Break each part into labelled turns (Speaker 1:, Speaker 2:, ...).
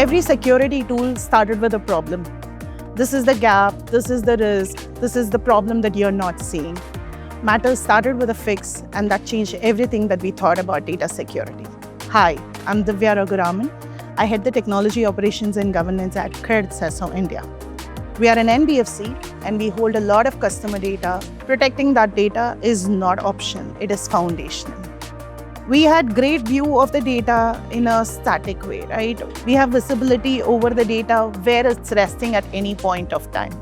Speaker 1: Every security tool started with a problem. This is the gap, this is the risk, this is the problem that you're not seeing. Matters started with a fix, and that changed everything that we thought about data security. Hi, I'm Divya Raghuraman. I head the Technology Operations and Governance at Credit Suisse India. We are an NBFC and we hold a lot of customer data. Protecting that data is not optional, it is foundational. We had great view of the data in a static way, right? We have visibility over the data where it's resting at any point of time.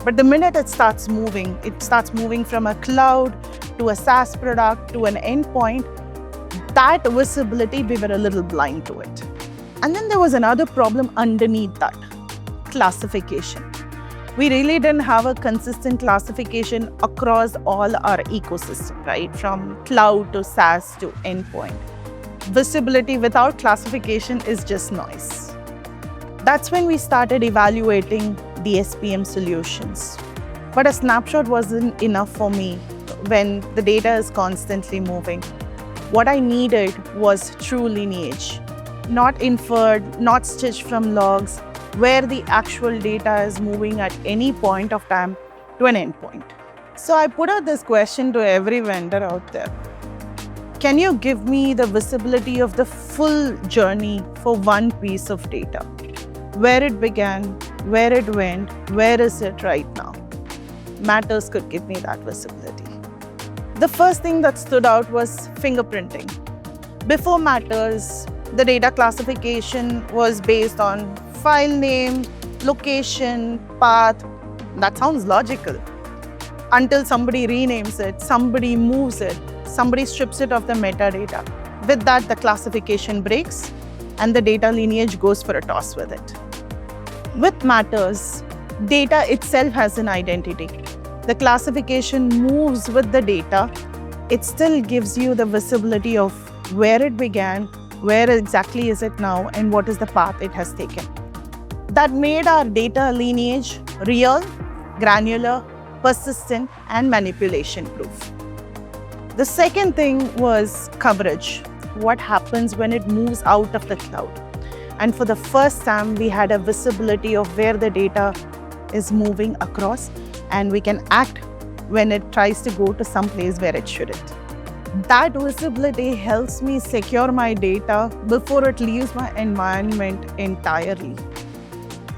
Speaker 1: But the minute it starts moving from a cloud to a SaaS product to an endpoint, that visibility, we were a little blind to it. And then there was another problem underneath that, classification. We really didn't have a consistent classification across all our ecosystem, right? From cloud to SaaS to endpoint. Visibility without classification is just noise. That's when we started evaluating DSPM solutions. But a snapshot wasn't enough for me when the data is constantly moving. What I needed was true lineage, not inferred, not stitched from logs, where the actual data is moving at any point of time to an endpoint. So I put out this question to every vendor out there. Can you give me the visibility of the full journey for one piece of data? Where it began, where it went, where is it right now? Matters could give me that visibility. The first thing that stood out was fingerprinting. Before Matters, the data classification was based on file name, location, path. That sounds logical. Until somebody renames it, somebody moves it, somebody strips it of the metadata. With that, the classification breaks and the data lineage goes for a toss with it. With Matters, data itself has an identity. The classification moves with the data. It still gives you the visibility of where it began, where exactly is it now, and what is the path it has taken. That made our data lineage real, granular, persistent, and manipulation-proof. The second thing was coverage. What happens when it moves out of the cloud? And for the first time, we had a visibility of where the data is moving across, and we can act when it tries to go to some place where it shouldn't. That visibility helps me secure my data before it leaves my environment entirely.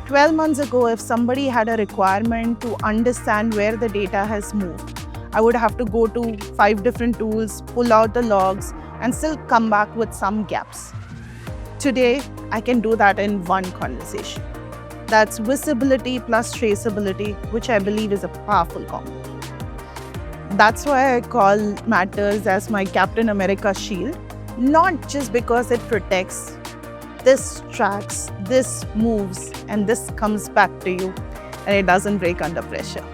Speaker 1: 12 months ago, if somebody had a requirement to understand where the data has moved, I would have to go to 5 different tools, pull out the logs, and still come back with some gaps. Today, I can do that in one conversation. That's visibility plus traceability, which I believe is a powerful combo. That's why I call Matters as my Captain America shield, not just because it protects. This tracks, this moves, and this comes back to you, and it doesn't break under pressure.